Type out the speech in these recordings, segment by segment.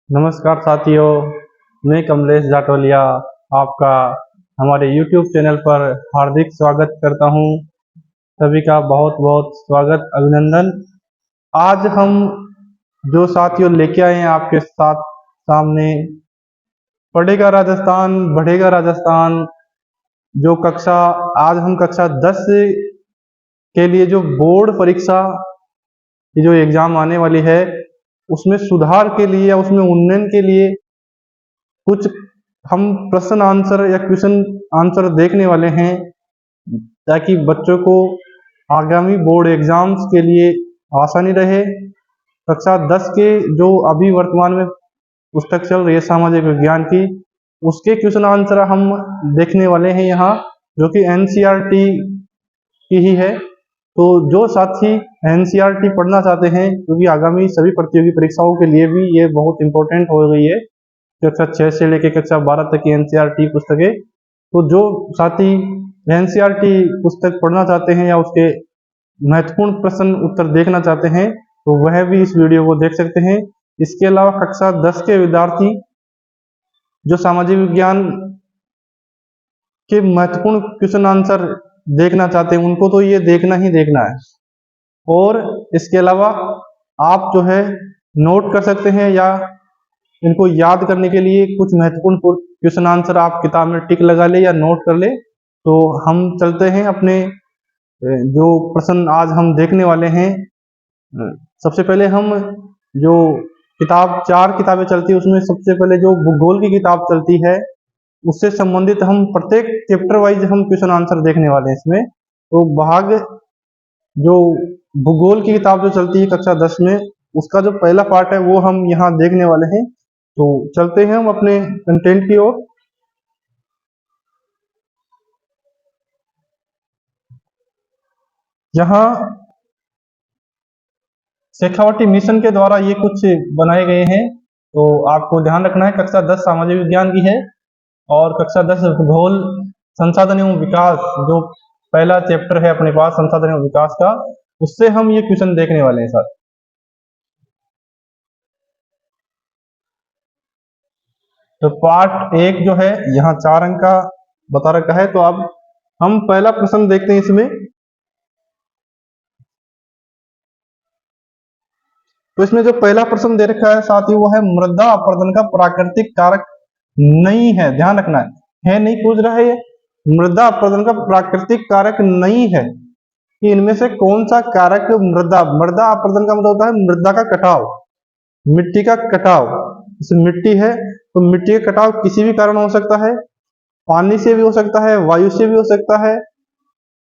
नमस्कार साथियों, मैं कमलेश जाटोलिया आपका हमारे YouTube चैनल पर हार्दिक स्वागत करता हूं। सभी का बहुत बहुत स्वागत, अभिनंदन। आज हम जो साथियों लेके आए हैं आपके साथ सामने, पढ़ेगा राजस्थान बढ़ेगा राजस्थान, जो कक्षा आज हम कक्षा 10 के लिए जो बोर्ड परीक्षा की जो एग्जाम आने वाली है, उसमें सुधार के लिए या उसमें उन्नयन के लिए कुछ हम प्रश्न आंसर या क्वेश्चन आंसर देखने वाले हैं, ताकि बच्चों को आगामी बोर्ड एग्जाम्स के लिए आसानी रहे। कक्षा 10 के जो अभी वर्तमान में पुस्तक चल रही है सामाजिक विज्ञान की, उसके क्वेश्चन आंसर हम देखने वाले हैं यहाँ, जो कि एनसीईआरटी की ही है। तो जो साथी एनसीईआरटी पढ़ना चाहते हैं, क्योंकि आगामी सभी प्रतियोगी परीक्षाओं के लिए भी ये बहुत इंपॉर्टेंट हो गई है, कक्षा 6 से लेकर कक्षा 12 तक की एनसीईआरटी पुस्तकें। तो जो साथी एनसीईआरटी पुस्तक पढ़ना चाहते हैं या उसके महत्वपूर्ण प्रश्न उत्तर देखना चाहते हैं, तो वह भी इस वीडियो को देख सकते हैं। इसके अलावा कक्षा 10 के विद्यार्थी जो सामाजिक विज्ञान के महत्वपूर्ण क्वेश्चन आंसर देखना चाहते हैं, उनको तो ये देखना ही देखना है। और इसके अलावा आप जो है नोट कर सकते हैं, या इनको याद करने के लिए कुछ महत्वपूर्ण क्वेश्चन आंसर आप किताब में टिक लगा ले या नोट कर ले। तो हम चलते हैं अपने जो प्रश्न आज हम देखने वाले हैं। सबसे पहले हम जो किताब 4 किताबें चलती है, उसमें सबसे पहले जो भूगोल की किताब चलती है, उससे संबंधित हम प्रत्येक चैप्टर वाइज हम क्वेश्चन आंसर देखने वाले हैं इसमें। तो भाग जो भूगोल की किताब जो चलती है कक्षा 10 में, उसका जो पहला पार्ट है वो हम यहाँ देखने वाले हैं। तो चलते हैं हम अपने कंटेंट की ओर। यहाँ शेखावटी मिशन के द्वारा ये कुछ बनाए गए हैं, तो आपको ध्यान रखना है। कक्षा 10 सामाजिक विज्ञान की है और कक्षा 10 भूगोल संसाधन एवं विकास, जो पहला चैप्टर है अपने पास संसाधन एवं विकास का, उससे हम ये क्वेश्चन देखने वाले हैं सर। तो पार्ट 1 जो है यहाँ 4 अंक का बता रखा है। तो अब हम पहला प्रश्न देखते हैं इसमें। तो इसमें जो पहला प्रश्न दे रखा है साथियों, वो है मृदा अपरदन का प्राकृतिक कारक नहीं है। ध्यान रखना है नहीं पूछ रहा है ये। मृदा अपरदन का प्राकृतिक कारक नहीं है कि इनमें से कौन सा कारक मृदा मृदा अपरदन का मतलब होता है मृदा का कटाव, मिट्टी का कटाव। जैसे मिट्टी है तो मिट्टी का कटाव किसी भी कारण हो सकता है, पानी से भी हो सकता है, वायु से भी हो सकता है,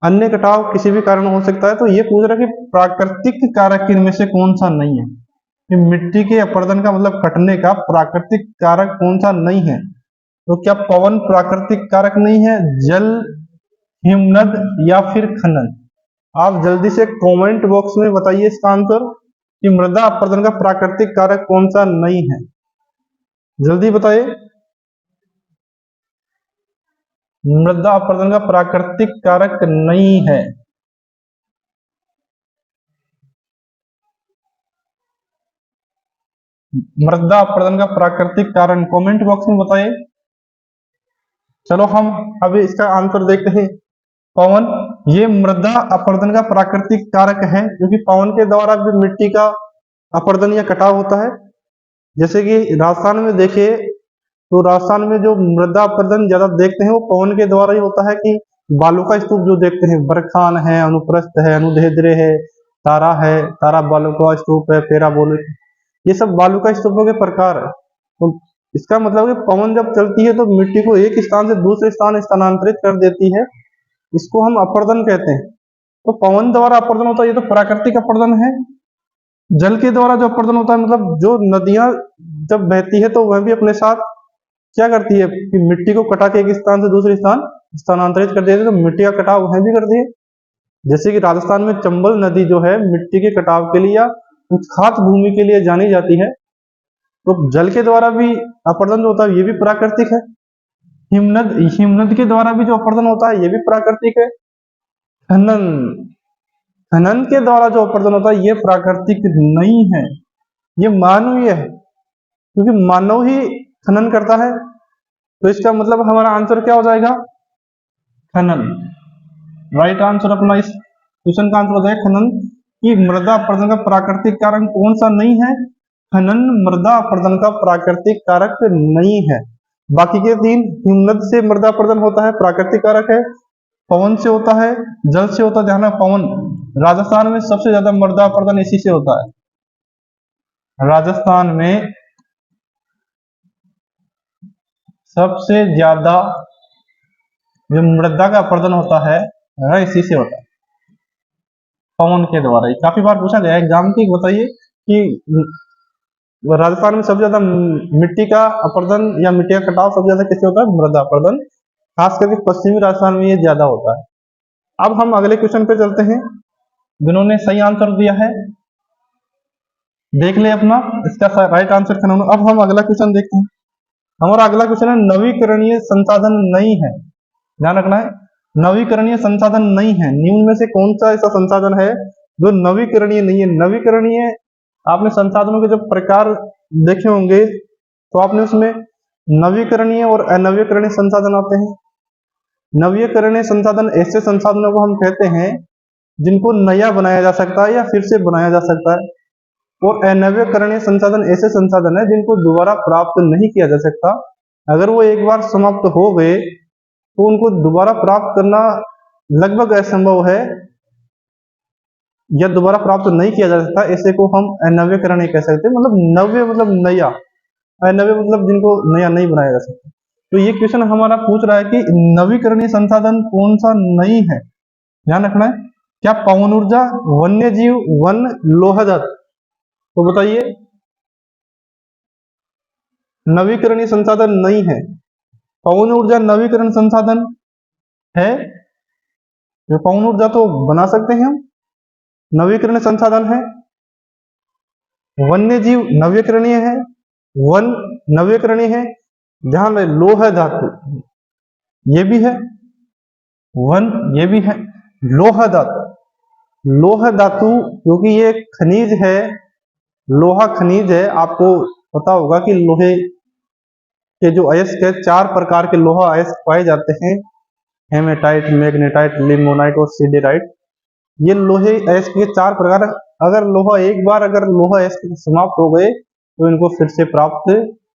अन्य कटाव किसी भी कारण हो सकता है। तो ये पूछ रहा है कि प्राकृतिक कारक इनमें से कौन सा नहीं है, कि मिट्टी के अपरदन का मतलब कटने का प्राकृतिक कारक कौन सा नहीं है। तो क्या पवन प्राकृतिक कारक नहीं है, जल, हिमनद या फिर खनन? आप जल्दी से कमेंट बॉक्स में बताइए इसका आंसर कि मृदा अपरदन का प्राकृतिक कारक कौन सा नहीं है। जल्दी बताइए। मृदा अपरदन का प्राकृतिक कारक नहीं है। मृदा अपरदन का प्राकृतिक कारण कमेंट बॉक्स में बताइए। चलो हम अभी इसका आंसर देखते हैं। पवन, ये मृदा अपरदन का प्राकृतिक कारक है, क्योंकि पवन के द्वारा भी मिट्टी का अपरदन या कटाव होता है। जैसे कि राजस्थान में देखिए, तो राजस्थान में जो मृदा अपरदन ज्यादा देखते हैं वो पवन के द्वारा ही होता है। कि बालू का स्तूप जो देखते हैं, बरखान है, अनुप्रस्थ है, अनुदेद्रे है, तारा है, तारा बालू का स्तूप है, पेराबोलिक, ये सब बालू का स्तूपों के प्रकार है। तो इसका मतलब है पवन जब चलती है तो मिट्टी को एक स्थान से दूसरे स्थान स्थानांतरित कर देती है, इसको हम अपरदन कहते हैं। तो पवन द्वारा अपरदन होता है, ये तो प्राकृतिक अपरदन है। जल के द्वारा जो अपरदन होता है, मतलब जो नदियां जब बहती है तो वह भी अपने साथ क्या करती है कि मिट्टी को कटा के एक स्थान से दूसरे स्थान स्थानांतरित कर देती है, तो मिट्टी का कटाव वह भी करती है। जैसे कि राजस्थान में चंबल नदी जो है मिट्टी के कटाव के लिए या उत्खात भूमि के लिए जानी जाती है। तो जल के द्वारा भी अपरदन जो होता है ये भी प्राकृतिक है। हिमनद हिमनद के द्वारा भी जो अपरदन होता है ये भी प्राकृतिक है। खनन खनन के द्वारा जो अपरदन होता है ये प्राकृतिक नहीं है, ये मानवीय है। क्योंकि मानव ही खनन करता है, तो इसका मतलब हमारा आंसर क्या हो जाएगा? खनन। राइट आंसर अपना इस क्वेश्चन का आंसर हो जाएगा खनन। कि मृदा अपरदन का प्राकृतिक कारक कौन सा नहीं है? खनन मृदा अपरदन का प्राकृतिक कारक नहीं है। बाकी के तीन, हिमनद से मृदा अपरदन होता है, प्राकृतिक कारक है। पवन से होता है, जल से होता है। ध्यान रखना, पवन राजस्थान में सबसे ज्यादा मृदा अपरदन इसी से होता है। राजस्थान में सबसे ज्यादा जो मृदा का अपरदन होता है वह इसी से होता है, पवन के द्वारा। काफी बार पूछा गया एग्जाम की। बताइए कि राजस्थान में सबसे ज्यादा मिट्टी का अपरदन या मिट्टी का कटाव सबसे ज्यादा किससे होता है? मृदा अपरदन। खास करके पश्चिमी राजस्थान में ये ज्यादा होता है। अब हम अगले क्वेश्चन पे चलते हैं, जिन्होंने सही आंसर दिया है देख ले अपना, इसका राइट आंसर खनन। अब हम अगला क्वेश्चन देखते हैं। हमारा अगला क्वेश्चन है नवीकरणीय संसाधन नहीं है। ध्यान रखना है, नवीकरणीय संसाधन नहीं है। निम्न में से कौन सा ऐसा संसाधन है जो नवीकरणीय नहीं है? नवीकरणीय, आपने संसाधनों के जब प्रकार देखे होंगे तो आपने उसमें नवीकरणीय और अनवीकरणीय संसाधन आते हैं। नवीकरणीय संसाधन ऐसे संसाधनों को हम कहते हैं जिनको नया बनाया जा सकता है या फिर से बनाया जा सकता है। और अनवीकरणीय संसाधन ऐसे संसाधन है जिनको दोबारा प्राप्त नहीं किया जा सकता। अगर वो एक बार समाप्त हो गए तो उनको दोबारा प्राप्त करना लगभग असंभव है या दोबारा प्राप्त नहीं किया जा सकता। ऐसे को हम अनवीकरणीय कह सकते हैं। मतलब नव्य मतलब नया, अनव्य मतलब जिनको नया नहीं बनाया जा सकता। तो ये क्वेश्चन हमारा पूछ रहा है कि नवीकरणीय संसाधन कौन सा नहीं है? ध्यान रखना है, क्या पवन ऊर्जा, वन्य जीव, वन, लोह धातु? तो बताइए, नवीकरणीय संसाधन नहीं है। पवन ऊर्जा नवीकरण संसाधन है? जो पवन ऊर्जा तो बना सकते हैं हम, नवीकरणीय संसाधन है। वन्य जीव नवीकरणीय है, वन नवीकरणीय है। ध्यान रहे, लोह धातु ये भी है, वन ये भी है। लोह धातु, लोह धातु क्योंकि ये खनिज है, लोहा खनिज है। आपको पता होगा कि लोहे के जो अयस्क है, 4 प्रकार के लोहा अयस्क पाए जाते हैं, हेमेटाइट, मैग्नेटाइट, लिमोनाइट और सिडेराइट। ये लोहे अयस्क के 4 प्रकार। अगर लोहा एक बार अगर लोहा अयस्क समाप्त हो गए तो इनको फिर से प्राप्त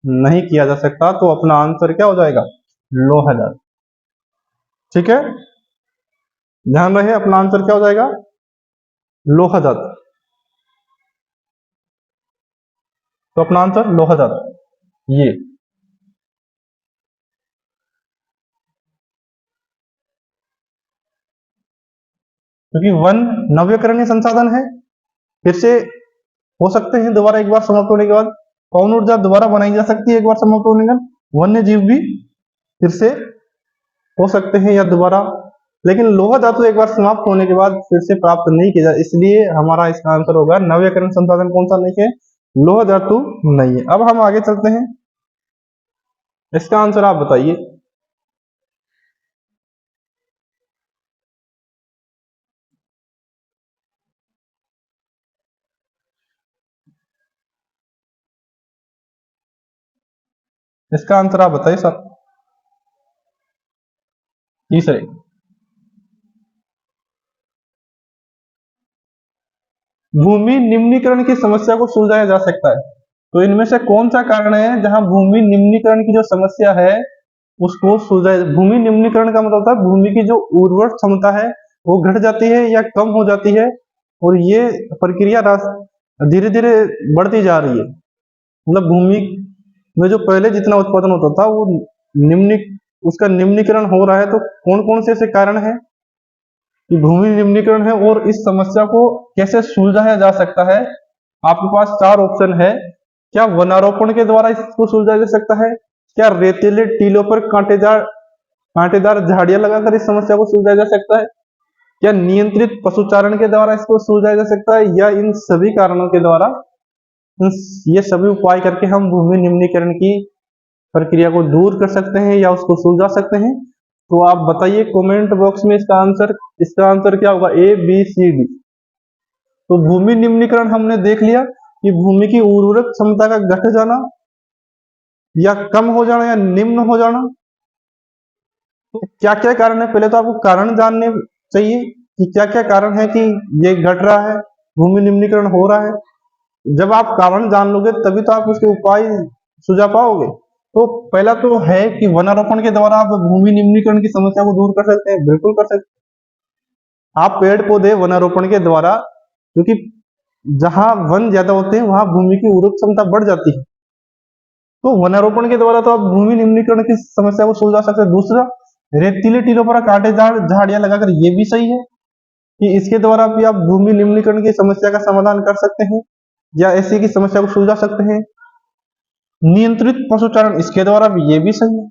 नहीं किया जा सकता। तो अपना आंसर क्या हो जाएगा? लोह धातु। ठीक है, ध्यान रहे, अपना आंसर क्या हो जाएगा? लोह धातु। तो अपना आंसर लोह धातु ये। क्योंकि वन नवीकरणीय संसाधन है, फिर से हो सकते हैं दोबारा एक बार समाप्त होने के बाद। पवन ऊर्जा दोबारा बनाई जा सकती है एक बार समाप्त होने के बाद। वन्य जीव भी फिर से हो सकते हैं या दोबारा, लेकिन लोह धातु एक बार समाप्त होने के बाद फिर से प्राप्त नहीं किया जाए, इसलिए हमारा इसका आंसर होगा नवीकरण संसाधन कौन सा नहीं है? लोह धातु नहीं है। अब हम आगे चलते हैं, इसका आंसर आप बताइए। इसका आंसर आप बताइए सर। तीसरे, भूमि निम्नीकरण की समस्या को सुलझाया जा सकता है। तो इनमें से कौन सा कारण है जहां भूमि निम्नीकरण की जो समस्या है उसको सुलझाया? भूमि निम्नीकरण का मतलब होता है भूमि की जो उर्वर क्षमता है वो घट जाती है या कम हो जाती है, और ये प्रक्रिया धीरे धीरे बढ़ती जा रही है। मतलब भूमि में जो पहले जितना उत्पादन होता था वो निम्न उसका निम्नीकरण हो रहा है। तो कौन कौन से ऐसे कारण है कि भूमि निम्नीकरण है और इस समस्या को कैसे सुलझाया जा सकता है? आपके पास 4 ऑप्शन है। क्या वनारोपण के द्वारा इसको सुलझाया जा सकता है? क्या रेतीले टीलों पर कांटेदार झाड़ियां लगाकर इस समस्या को सुलझाया जा सकता है? क्या नियंत्रित पशुचारण के द्वारा इसको सुलझाया जा सकता है? या इन सभी कारणों के द्वारा ये सभी उपाय करके हम भूमि निम्नीकरण की प्रक्रिया को दूर कर सकते हैं या उसको सुलझा सकते हैं? तो आप बताइए कमेंट बॉक्स में इसका आंसर क्या होगा? ए, बी, सी, डी। तो भूमि निम्नीकरण हमने देख लिया कि भूमि की उर्वरक क्षमता का घट जाना, या कम हो जाना या निम्न हो जाना? तो क्या क्या कारण है, पहले तो आपको कारण जानने चाहिए कि क्या क्या कारण है कि ये घट रहा है, भूमि निम्नीकरण हो रहा है। जब आप कारण जान लोगे तभी तो आप उसके उपाय सुझा पाओगे। तो पहला तो है कि वनारोपण के द्वारा आप भूमि निम्नीकरण की समस्या को दूर कर सकते हैं, बिल्कुल कर सकते हैं। आप पेड़ पौधे वनारोपण के द्वारा, क्योंकि जहां वन ज्यादा होते हैं वहां भूमि की उर्वरक क्षमता बढ़ जाती है, तो वनारोपण के द्वारा तो आप भूमि निम्नीकरण की समस्या को सुलझा सकते हैं। दूसरा, रेतीले टीलों पर कांटेदार झाड़ियां लगाकर, ये भी सही है कि इसके द्वारा भी आप भूमि निम्नीकरण की समस्या का समाधान कर सकते हैं या ऐसी की समस्या को सुलझा सकते हैं। नियंत्रित पशुचारण, इसके द्वारा भी ये भी सही है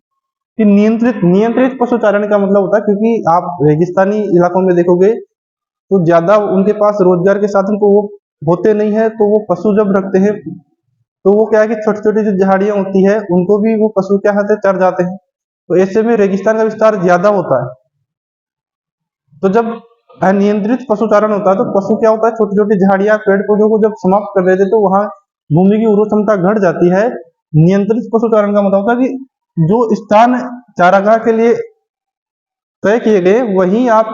कि नियंत्रित नियंत्रित पशुचारण का मतलब होता है, क्योंकि आप रेगिस्तानी इलाकों में देखोगे तो ज्यादा उनके पास रोजगार के साधन तो वो होते नहीं है, तो वो पशु जब रखते हैं तो वो क्या है कि छोटी छोटी जो झाड़ियां होती है उनको भी वो पशु क्या होते हैं, चर जाते हैं। तो ऐसे में रेगिस्तान का विस्तार ज्यादा होता है। तो जब अनियंत्रित पशुचारण होता है तो पशु क्या होता है, छोटी छोटी झाड़ियां पेड़ पौधों को जब समाप्त कर देते तो वहां भूमि की उर्वरक क्षमता घट जाती है। नियंत्रित पशुचारण का मतलब होता है कि जो स्थान चारागाह के लिए तय किए गए वहीं आप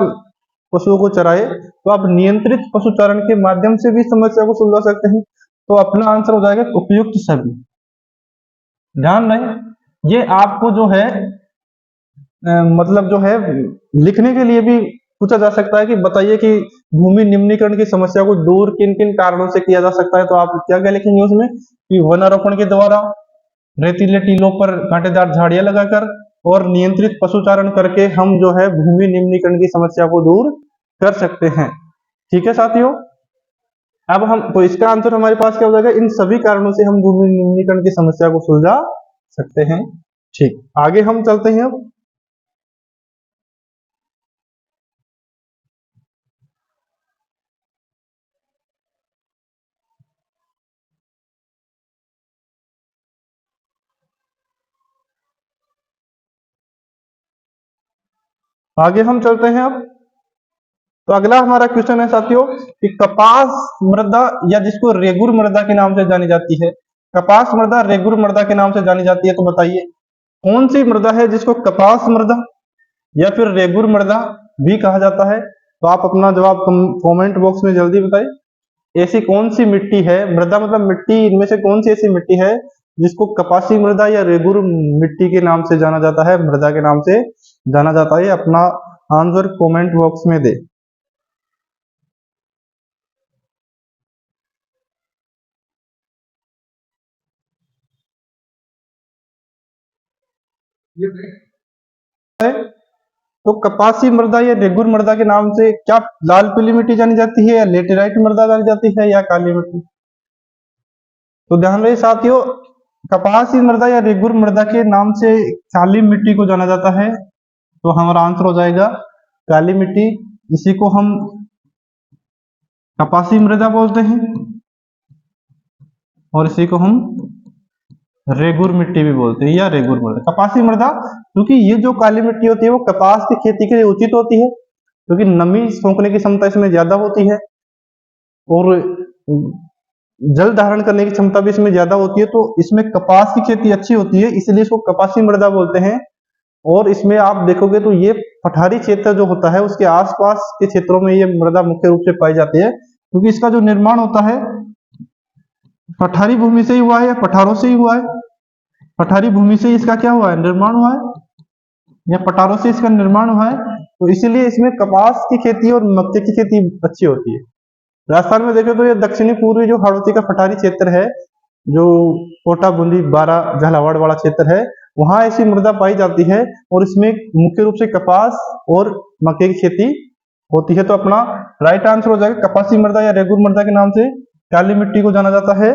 पशुओं को चराए, तो आप नियंत्रित पशुचारण के माध्यम से भी समस्या को सुलझा सकते हैं। तो अपना आंसर हो जाएगा उपयुक्त सभी। ध्यान रहे, ये आपको जो है मतलब जो है लिखने के लिए भी पूछा जा सकता है कि बताइए कि भूमि निम्नीकरण की समस्या को दूर किन किन कारणों से किया जा सकता है। तो आप क्या क्या लिखेंगे उसमें कि वनारोपण के द्वारा, रेतीले टीलों पर कांटेदार झाड़ियां लगाकर और नियंत्रित पशुचारण करके हम जो है भूमि निम्नीकरण की समस्या को दूर कर सकते हैं। ठीक है साथियों, अब हम तो इसका आंसर हमारे पास क्या हो जाएगा, इन सभी कारणों से हम भूमि निम्नीकरण की समस्या को सुलझा सकते हैं। ठीक, आगे हम चलते हैं। अब आगे हम चलते हैं। अब तो अगला हमारा क्वेश्चन है साथियों कि कपास मृदा, या जिसको रेगुर मृदा के नाम से जानी जाती है, कपास मृदा रेगुर मृदा के नाम से जानी जाती है, तो बताइए कौन सी मृदा है जिसको कपास मृदा या फिर रेगुर मृदा भी कहा जाता है? तो आप अपना जवाब कमेंट बॉक्स में जल्दी बताइए। ऐसी कौन सी मिट्टी है, मृदा मतलब मिट्टी, इनमें से कौन सी ऐसी मिट्टी है जिसको कपासी मृदा या रेगुर मिट्टी के नाम से जाना जाता है, मृदा के नाम से जाना जाता है? अपना आंसर कमेंट बॉक्स में दे। तो कपासी मृदा या रेगुर मृदा के नाम से क्या लाल पीली मिट्टी जानी जाती है, या लेटेराइट मृदा जानी जाती है, या काली मिट्टी? तो ध्यान रहे साथियों, कपासी मृदा या रेगुर मृदा के नाम से काली मिट्टी को जाना जाता है। तो हमारा आंसर हो जाएगा काली मिट्टी। इसी को हम कपासी मृदा बोलते हैं और इसी को हम रेगुर मिट्टी भी बोलते हैं या रेगुर मृदा, कपासी मृदा। क्योंकि ये जो काली मिट्टी होती है वो कपास की खेती के लिए उचित होती है, क्योंकि नमी सोखने की क्षमता इसमें ज्यादा होती है और जल धारण करने की क्षमता भी इसमें ज्यादा होती है। तो इसमें कपास की खेती अच्छी होती है, इसलिए इसको कपासी मृदा बोलते हैं। और इसमें आप देखोगे तो ये पठारी क्षेत्र जो होता है उसके आसपास के क्षेत्रों में ये मृदा मुख्य रूप से पाई जाती है, क्योंकि इसका जो निर्माण होता है पठारी भूमि से ही हुआ है या पठारों से ही हुआ है। पठारी भूमि से इसका क्या हुआ है, निर्माण हुआ है, या पठारों से इसका निर्माण हुआ है। तो इसीलिए इसमें कपास की खेती और मक्के की खेती अच्छी होती है। राजस्थान में देखें तो ये दक्षिणी पूर्वी जो हाड़ौती का पठारी क्षेत्र है, जो कोटा बूंदी बारा झालावाड़ वाला क्षेत्र है, वहां ऐसी मृदा पाई जाती है और इसमें मुख्य रूप से कपास और मक्के की खेती होती है। तो अपना राइट आंसर हो जाएगा कपासी मृदा या रेगुर मृदा के नाम से काली मिट्टी को जाना जाता है।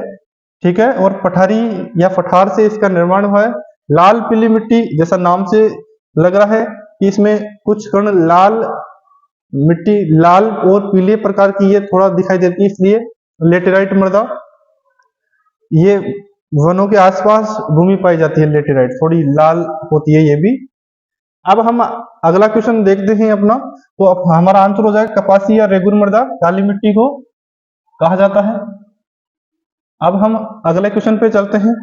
ठीक है, और पठारी या पठार से इसका निर्माण हुआ है। लाल पीली मिट्टी, जैसा नाम से लग रहा है कि इसमें कुछ कण लाल मिट्टी, लाल और पीले प्रकार की ये थोड़ा दिखाई देती है, इसलिए लेटेराइट मृदा, ये वनों के आसपास भूमि पाई जाती है, लेटेराइट थोड़ी लाल होती है ये भी। अब हम अगला क्वेश्चन देखते हैं अपना। तो अब हमारा आंसर हो जाएगा कपासी या रेगुर मृदा काली मिट्टी को कहा जाता है। अब हम अगले क्वेश्चन पे चलते हैं।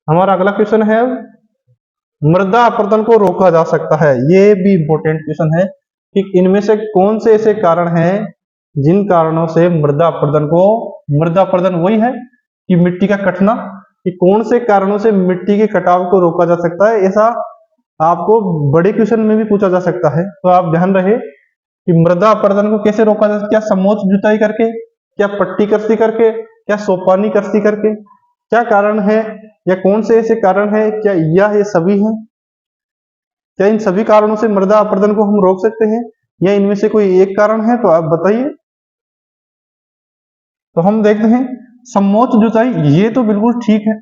हमारा अगला क्वेश्चन है, मृदा अपरदन को रोका जा सकता है। ये भी इंपॉर्टेंट क्वेश्चन है कि इनमें से कौन से ऐसे कारण हैं जिन कारणों से मृदा अपरदन वही है कि मिट्टी का कटना, कि कौन से कारणों से मिट्टी के कटाव को रोका जा सकता है, ऐसा आपको बड़े क्वेश्चन में भी पूछा जा सकता है। तो आप ध्यान रहे कि मृदा अपरदन को कैसे रोका जा सकता है, क्या समोच्च जुताई करके, क्या पट्टी कृषि करके, क्या सोपानी कृषि करके, क्या कारण है या कौन से ऐसे कारण है, क्या यह ये सभी हैं? क्या इन सभी कारणों से मृदा अपरदन को हम रोक सकते हैं या इनमें से कोई एक कारण है? तो आप बताइए। तो हम देखते हैं समोच्च जुताई, ये तो बिल्कुल ठीक है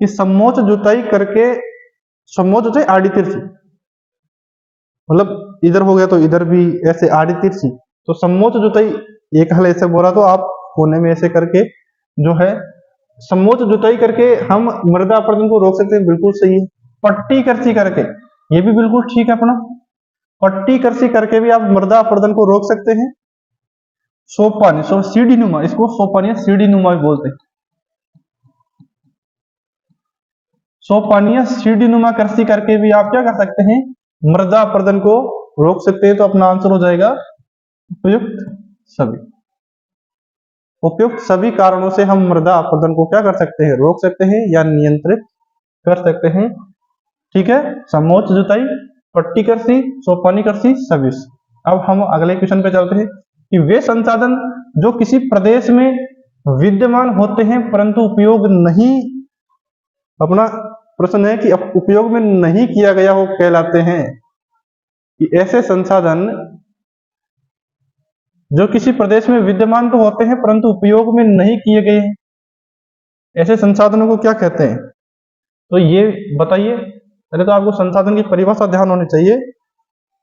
कि समोच्च जुताई करके, समोच्च जुताई आड़ी तिरछी, मतलब इधर हो गया तो इधर भी ऐसे आड़ी तिरछी, तो समोच्च जुताई एक हल ऐसे बोला तो आप कोने में ऐसे करके जो है समोच्च जुताई करके हम मृदा अपरदन को रोक सकते हैं, बिल्कुल सही है। पट्टी कृषि करके, ये भी बिल्कुल ठीक है अपना, पट्टी कृषि करके भी आप मृदा अपरदन को रोक सकते हैं। सोपानी, सीढ़ी नुमा, इसको सोपानी या सीढ़ी नुमा भी बोलते हैं। सोपानी या सीढ़ी नुमा कृषि करके भी आप क्या कर सकते हैं, मृदा अपरदन को रोक सकते हैं। तो अपना आंसर हो जाएगा उपयुक्त सभी। उपयुक्त सभी कारणों से हम मृदा अपरदन को क्या कर सकते हैं, रोक सकते हैं या नियंत्रित कर सकते हैं। ठीक है, समोच्च जुताई, पट्टी कृषि, सोपानी कृषि, सभी। अब हम अगले क्वेश्चन पे चलते हैं कि वे संसाधन जो किसी प्रदेश में विद्यमान होते हैं परंतु उपयोग नहीं, अपना प्रश्न है कि उपयोग में नहीं किया गया हो कहलाते हैं। कि ऐसे संसाधन जो किसी प्रदेश में विद्यमान तो होते हैं परंतु उपयोग में नहीं किए गए हैं, ऐसे संसाधनों को क्या कहते हैं? तो ये बताइए। पहले तो आपको संसाधन की परिभाषा ध्यान होनी चाहिए।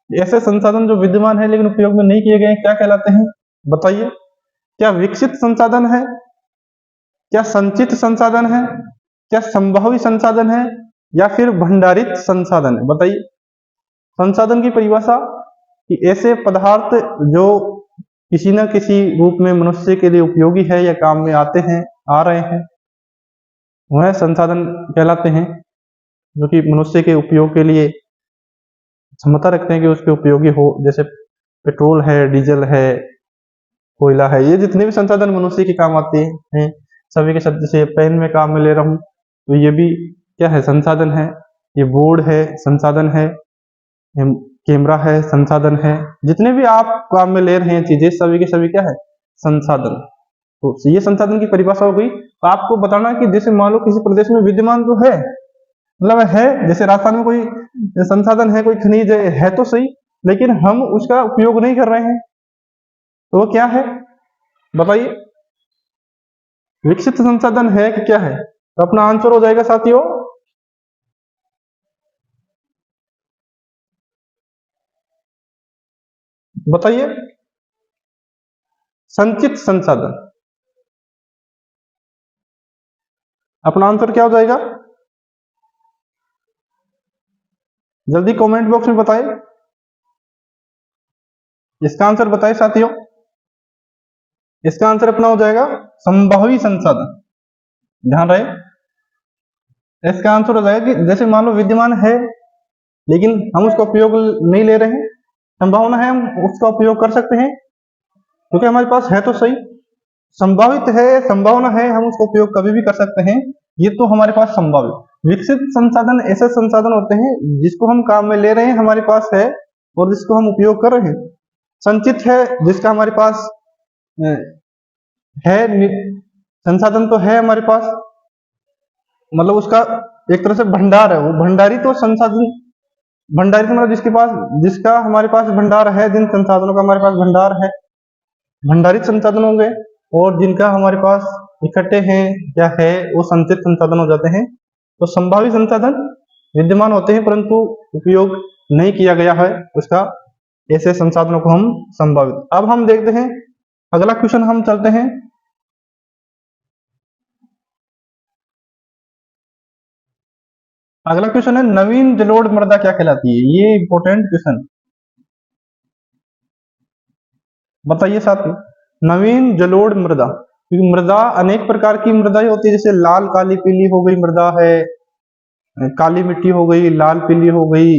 ऐसे संसाधन जो विद्यमान है लेकिन उपयोग में नहीं किए गए क्या कहलाते हैं, बताइए। क्या विकसित संसाधन है, क्या संचित संसाधन है, क्या संभावी संसाधन है, या फिर भंडारित संसाधन है? बताइए। संसाधन की परिभाषा कि ऐसे पदार्थ जो किसी न किसी रूप में मनुष्य के लिए उपयोगी है या काम में आते हैं, आ रहे हैं, वह संसाधन कहलाते हैं। जो कि मनुष्य के उपयोग के लिए क्षमता रखते हैं कि उसके उपयोगी हो, जैसे पेट्रोल है, डीजल है, कोयला है, ये जितने भी संसाधन मनुष्य के काम आते हैं सभी के साथ। जैसे पेन में काम में ले रहा हूँ तो ये भी क्या है, संसाधन है। ये बोर्ड है, संसाधन है। कैमरा है, संसाधन है। जितने भी आप काम में ले रहे हैं चीजें, सभी के सभी क्या है, संसाधन। तो ये संसाधन की परिभाषा हो गई। तो आपको बताना कि जैसे मान लो किसी प्रदेश में विद्यमान तो है, मतलब है, जैसे राजस्थान में कोई संसाधन है, कोई खनिज है तो सही, लेकिन हम उसका उपयोग नहीं कर रहे हैं, तो वो क्या है, बताइए। विकसित संसाधन है कि क्या है? तो अपना आंसर हो जाएगा साथियों, बताइए, संचित संसाधन। अपना आंसर क्या हो जाएगा, जल्दी कमेंट बॉक्स में बताइए। इसका आंसर बताइए साथियों। इसका आंसर अपना हो जाएगा संभावी संसाधन। ध्यान रहे, इसका आंसर हो जाएगा कि जैसे मान लो विद्यमान है लेकिन हम उसका उपयोग नहीं ले रहे हैं, संभावना है हम उसका उपयोग कर सकते हैं क्योंकि हमारे पास है तो सही। संभावित है, संभावना है, हम उसका उपयोग कभी भी कर सकते हैं, ये तो हमारे पास संभावित। विकसित संसाधन ऐसे संसाधन होते हैं जिसको हम काम में ले रहे हैं, हमारे पास है और जिसको हम उपयोग कर रहे हैं। संचित है जिसका हमारे पास है, संसाधन तो है हमारे पास, मतलब उसका एक तरह से भंडार है, वो भंडारित तो संसाधन। भंडारित मतलब जिसके पास, जिसका हमारे पास भंडार है, जिन संसाधनों का हमारे पास भंडार है, भंडारित संसाधन होंगे। और जिनका हमारे पास इकट्ठे हैं या है, वो संचित संसाधन हो जाते हैं। तो संभावित संसाधन विद्यमान होते हैं परंतु उपयोग नहीं किया गया है उसका, ऐसे संसाधनों को हम संभावित। अब हम देखते हैं अगला क्वेश्चन, हम चलते हैं। अगला क्वेश्चन है, नवीन जलोढ़ मृदा क्या कहलाती है? ये इंपॉर्टेंट क्वेश्चन, बताइए साथी। नवीन जलोढ़ मृदा क्योंकि मृदा अनेक प्रकार की मृदाएं होती है, जैसे लाल काली पीली हो गई मृदा है, काली मिट्टी हो गई, लाल पीली हो गई,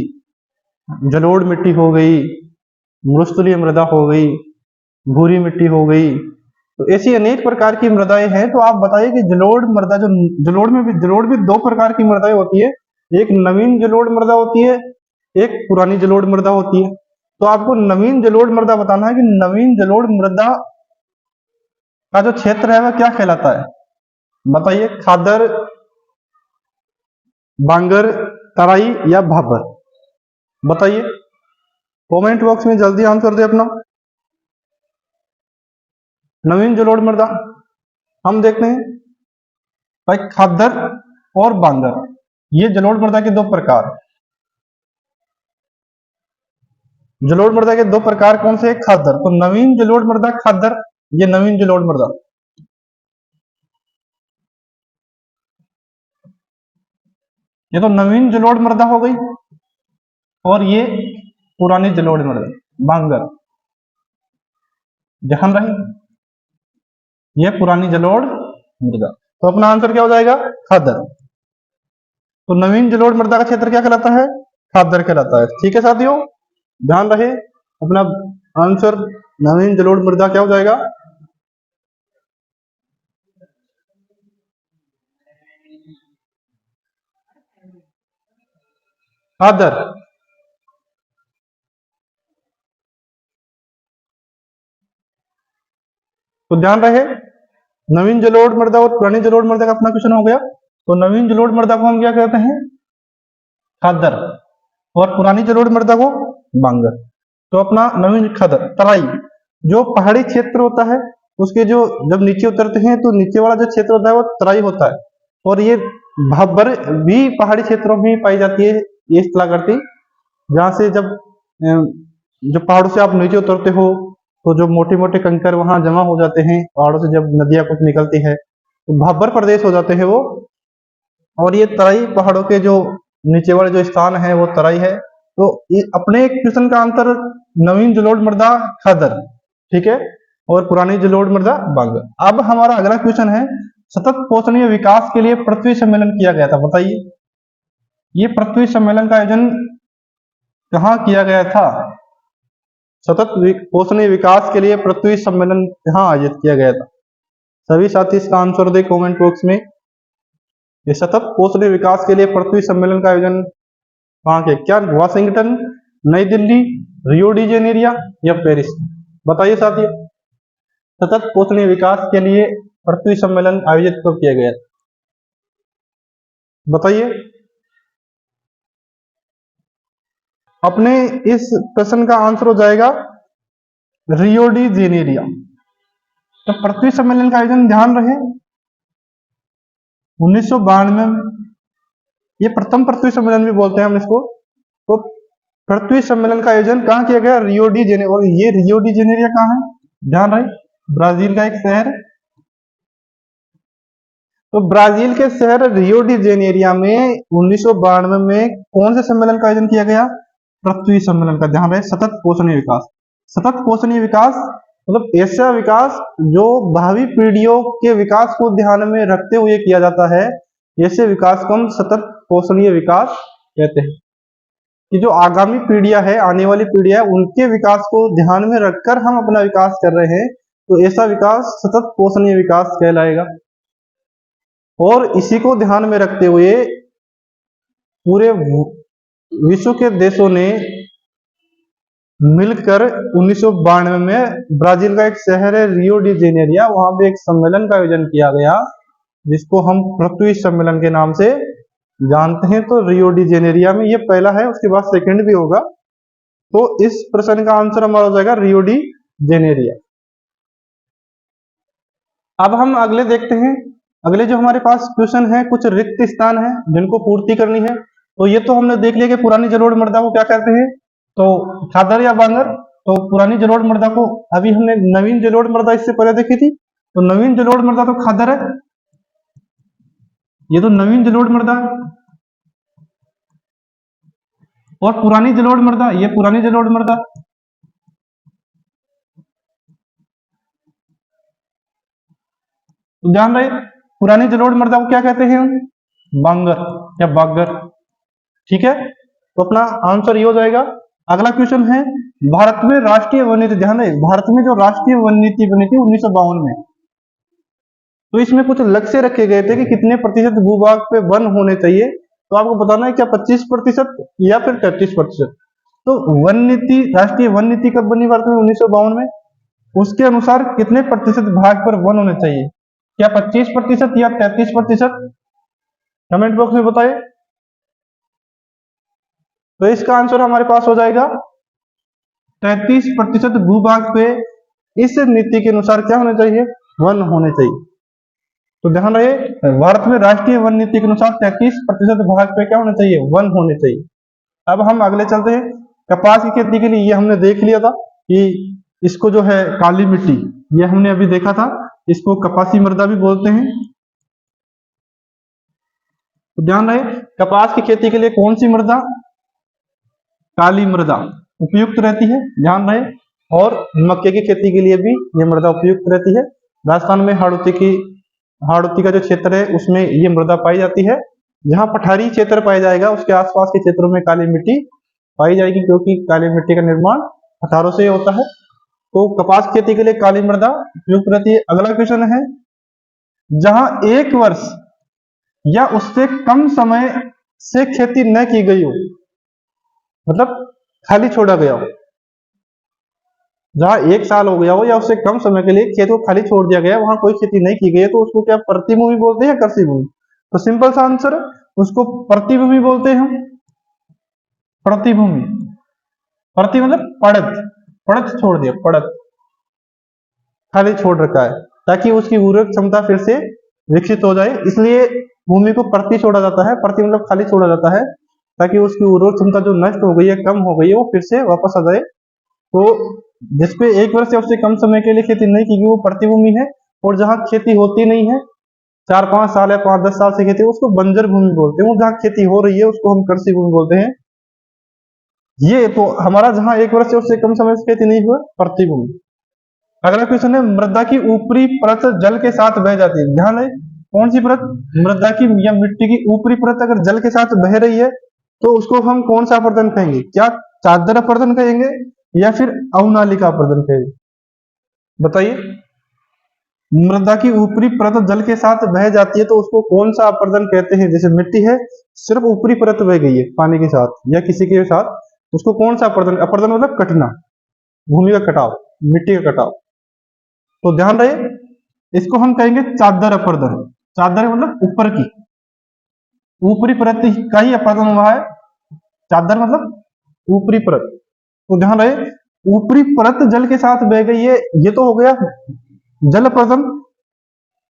जलोढ़ मिट्टी हो गई, मृस्तलीय मृदा हो गई, भूरी मिट्टी हो गई। तो ऐसी अनेक प्रकार की मृदाएं हैं। तो आप बताइए कि जलोढ़ मृदा, जो जलोढ़ भी दो प्रकार की मृदाएं होती है, एक नवीन जलोढ़ मृदा होती है, एक पुरानी जलोढ़ मृदा होती है। तो आपको नवीन जलोढ़ मृदा बताना है कि नवीन जलोढ़ मृदा का जो क्षेत्र है वह क्या कहलाता है। बताइए, खादर, बांगर, तराई या भाबर। बताइए कमेंट बॉक्स में जल्दी आंसर दे अपना। नवीन जलोढ़ मृदा हम देखते हैं भाई, खादर और बांगर, ये जलोढ़ मृदा के दो प्रकार। जलोढ़ मृदा के दो प्रकार कौन से? खादर। तो नवीन जलोढ़ मृदा खादर, ये नवीन जलोढ़ मृदा। ये तो नवीन जलोढ़ मृदा हो गई, और ये पुरानी जलोढ़ मृदा बांगर। ध्यान रहे, ये पुरानी जलोढ़ मृदा। तो अपना आंसर क्या हो जाएगा? खादर। तो नवीन जलोढ़ मृदा का क्षेत्र क्या कहलाता है? खादर कहलाता है। ठीक है साथियों, ध्यान रहे, अपना आंसर नवीन जलोढ़ मृदा क्या हो जाएगा? खादर। तो ध्यान रहे, नवीन जलोढ़ मृदा और पुरानी जलोढ़ मृदा का अपना क्वेश्चन हो गया। तो नवीन जलोढ़ मृदा को हम क्या कहते हैं? खादर। और पुरानी जलोढ़ मृदा को बांगर। तो अपना नवीन खादर। तराई, जो पहाड़ी क्षेत्र होता है उसके जो जब नीचे उतरते हैं तो नीचे वाला जो क्षेत्र होता है वो तराई होता है। और ये भाबर भी पहाड़ी क्षेत्रों में पाई जाती है, ये स्थलाकृति, जहां से जब पहाड़ों से आप नीचे उतरते हो तो जो मोटे मोटे कंकर वहां जमा हो जाते हैं, पहाड़ों से जब नदियां कुछ निकलती है तो भाबर प्रदेश हो जाते हैं वो। और ये तराई पहाड़ों के जो नीचे वाले जो स्थान है वो तराई है। तो ये अपने क्वेश्चन का आंसर नवीन जलोढ़ मृदा खादर, ठीक है, और पुरानी जलोढ़ मृदा बांगर। अब हमारा अगला क्वेश्चन है, सतत पोषणीय विकास के लिए पृथ्वी सम्मेलन किया गया था। बताइए, ये पृथ्वी सम्मेलन का आयोजन कहाँ किया गया था? सतत पोषणीय विकास के लिए पृथ्वी सम्मेलन कहाँ आयोजित किया गया था? सभी साथी इसका आंसर दे कमेंट बॉक्स में। ये सतत पोषणीय विकास के लिए पृथ्वी सम्मेलन का आयोजन कहाँ के? क्या वाशिंगटन, नई दिल्ली, रियो डी जेनेरिया या पेरिस? बताइए साथियों, सतत पोषणीय विकास के लिए पृथ्वी सम्मेलन आयोजित कब किया गया? बताइए। अपने इस प्रश्न का आंसर हो जाएगा रियो डी जेनेरिया। तो पृथ्वी सम्मेलन का आयोजन, ध्यान रहे, 1992 में, ये प्रथम पृथ्वी सम्मेलन भी बोलते हैं हम इसको। तो पृथ्वी सम्मेलन का आयोजन कहाँ किया गया? Rio de Janeiro. और ये रियो डी जेनेरिया कहाँ है? ध्यान रहे, ब्राजील का एक शहर है। तो ब्राजील के शहर रियो डी जेनेरिया में 1992 में कौन से सम्मेलन का आयोजन किया गया? पृथ्वी सम्मेलन का। ध्यान रहे, सतत पोषणीय विकास। सतत पोषणीय विकास मतलब ऐसा विकास जो भावी पीढ़ियों के विकास को ध्यान में रखते हुए किया जाता है, ऐसे विकास को हम सतत पोषणीय विकास कहते हैं। कि जो आगामी पीढ़ियां है, आने वाली पीढ़ियां, उनके विकास को ध्यान में रखकर हम अपना विकास कर रहे हैं, तो ऐसा विकास सतत पोषणीय विकास कहलाएगा। और इसी को ध्यान में रखते हुए पूरे विश्व के देशों ने मिलकर 1992 में ब्राजील का एक शहर है रियो डी जेनेरिया, वहां पे एक सम्मेलन का आयोजन किया गया जिसको हम पृथ्वी सम्मेलन के नाम से जानते हैं। तो रियो डी जेनेरिया में ये पहला है, उसके बाद सेकंड भी होगा। तो इस प्रश्न का आंसर हमारा हो जाएगा रियो डी जेनेरिया। अब हम अगले देखते हैं। अगले जो हमारे पास क्वेश्चन है, कुछ रिक्त स्थान है जिनको पूर्ति करनी है। तो ये तो हमने देख लिया कि पुरानी जलोढ़ मृदा को क्या कहते हैं, तो खादर या बांगर। तो पुरानी जलोढ़ मृदा को अभी हमने नवीन जलोढ़ मृदा इससे पहले देखी थी, तो नवीन जलोढ़ मृदा तो खादर है, ये तो नवीन जलोढ़ मृदा है। और पुरानी जलोढ़ मृदा, ये पुरानी जलोढ़ मृदा। तो ध्यान रहे, पुरानी जलोढ़ मृदा को क्या कहते हैं हम? बांगर या बागर। ठीक है, तो अपना आंसर ये हो जाएगा। अगला क्वेश्चन है, भारत में राष्ट्रीय वन नीति, ध्यान रहे भारत में जो राष्ट्रीय वन नीति बनी थी 1952 में, तो इसमें कुछ लक्ष्य रखे गए थे कि कितने प्रतिशत भूभाग पे वन होने चाहिए। तो आपको बताना है क्या 25% या फिर 33%। तो वन नीति, राष्ट्रीय वन नीति कब बनी भारत में? 1952 में। उसके अनुसार कितने प्रतिशत भाग पर वन होने चाहिए? क्या 25% या 33%? कमेंट बॉक्स में बताइए। तो इसका आंसर हमारे पास हो जाएगा 33% भूभाग पे इस नीति के अनुसार क्या होने चाहिए? वन होने चाहिए। तो ध्यान रहे, भारत में राष्ट्रीय वन नीति के अनुसार 33% भाग पे क्या होने चाहिए? वन होने चाहिए। अब हम अगले चलते हैं, कपास की खेती के लिए ये हमने देख लिया था कि इसको जो है काली मिट्टी, ये हमने अभी देखा था, इसको कपासी मृदा भी बोलते हैं। तो ध्यान रहे, कपास की खेती के लिए कौन सी मृदा? काली मृदा उपयुक्त रहती है, ध्यान रहे। और मक्के की खेती के लिए भी ये मृदा उपयुक्त रहती है। राजस्थान में हाड़ौती का जो क्षेत्र है उसमें ये मृदा पाई जाती है। जहां पठारी क्षेत्र पाया जाएगा उसके आसपास के क्षेत्रों में काली मिट्टी पाई जाएगी, क्योंकि काली मिट्टी का निर्माण पठारों से होता है। तो कपास खेती के लिए काली मृदा उपयुक्त रहती है। अगला क्वेश्चन है, जहां एक वर्ष या उससे कम समय से खेती न की गई हो, मतलब खाली छोड़ा गया हो, जहां 1 साल हो गया हो या उससे कम समय के लिए खेत को खाली छोड़ दिया गया, वहां कोई खेती नहीं की गई है, तो उसको क्या प्रतिभूमि बोलते हैं या कृषि भूमि? तो सिंपल सा आंसर, उसको प्रतिभूमि बोलते हैं हम। प्रतिभूमि, प्रति मतलब पड़त छोड़ दिया, पड़त खाली छोड़ रखा है ताकि उसकी उर्वरक क्षमता फिर से विकसित हो जाए, इसलिए भूमि को प्रति छोड़ा जाता है। प्रति मतलब खाली छोड़ा जाता है ताकि उसकी उर्वरक क्षमता जो नष्ट हो गई है, कम हो गई है, वो फिर से वापस आ जाए। तो जिसपे 1 वर्ष या उससे कम समय के लिए खेती नहीं की गई वो प्रतिभूमि है। और जहां खेती होती नहीं है, 4-5 साल या 5-10 साल से खेती, उसको बंजर भूमि बोलते हैं। जहां खेती हो रही है उसको हम कृषि भूमि बोलते हैं। ये तो हमारा जहां 1 वर्ष से उससे कम समय से खेती नहीं हुआ, प्रतिभूमि। अगला क्वेश्चन है, मृदा की ऊपरी परत जल के साथ बह जाती है। ध्यान है, कौन सी परत? मृदा की या मिट्टी की ऊपरी परत अगर जल के साथ बह रही है तो उसको हम कौन सा अपरदन कहेंगे? क्या चादर अपरदन कहेंगे या फिर अवनालिका अपरदन कहेंगे? बताइए। मृदा की ऊपरी परत जल के साथ बह जाती है तो उसको कौन सा अपरदन कहते हैं? जैसे मिट्टी है, सिर्फ ऊपरी परत बह गई है पानी के साथ या किसी के साथ, उसको कौन सा अपरदन? अपरदन मतलब कटना, भूमि का कटाव, मिट्टी का कटाव। तो ध्यान रहे, इसको हम कहेंगे चादर अपरदन। चादर मतलब ऊपर की, ऊपरी परत का ही अपरदन हुआ है। चादर मतलब ऊपरी परत। तो ध्यान रहे, ऊपरी परत जल के साथ बह गई है, ये तो हो गया जल अपरदन।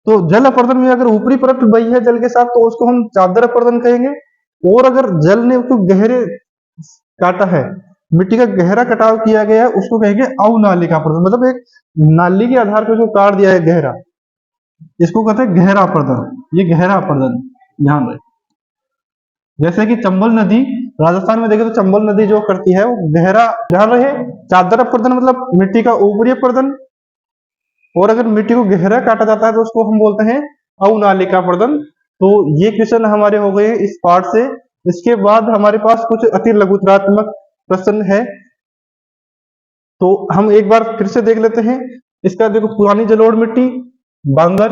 तो जल अपरदन में अगर ऊपरी परत बही है जल के साथ तो उसको हम चादर अपरदन कहेंगे। और अगर जल ने उसको गहरे काटा है, मिट्टी का गहरा कटाव किया गया है, उसको कहेंगे अवनालिका अपरदन। मतलब एक नाली के आधार पर उसको काट दिया है गहरा, इसको कहते हैं गहरा अपरदन। ये गहरा अपरदन, ध्यान रहे। जैसे कि चंबल नदी, राजस्थान में देखे तो चंबल नदी जो करती है वो गहरा, ध्यान रहे, चादर अपरदन मतलब मिट्टी का ऊपरी अपरदन। और अगर मिट्टी को गहरा काटा जाता है तो उसको हम बोलते हैं अवनालिका अपरदन। तो ये क्वेश्चन हमारे हो गए इस पार्ट से। इसके बाद हमारे पास कुछ अति लघुतरात्मक प्रश्न है, तो हम एक बार फिर से देख लेते हैं। इसका देखो, पुरानी जलोढ़ मिट्टी बांगर,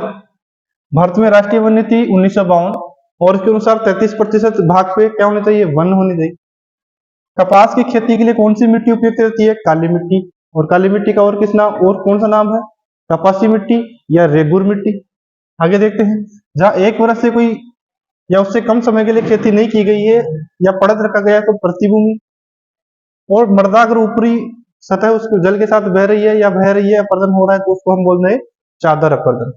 भारत में राष्ट्रीय वन नीति 1952, और इसके अनुसार 33% भाग पे क्या होने चाहिए? वन होने चाहिए। कपास की खेती के लिए कौन सी मिट्टी उपयुक्त रहती है? काली मिट्टी। और काली मिट्टी का और किस नाम, और कौन सा नाम है? कपासी मिट्टी या रेगुर मिट्टी। आगे देखते हैं, जहां 1 वर्ष से कोई या उससे कम समय के लिए खेती नहीं की गई है या पड़त रखा गया है तो प्रतिभूमि। और मृदा अगर ऊपरी सतह उसको जल के साथ बह रही है या बह रही है, अपरदन हो रहा है, तो उसको हम बोल रहे हैं चादर अपरदन।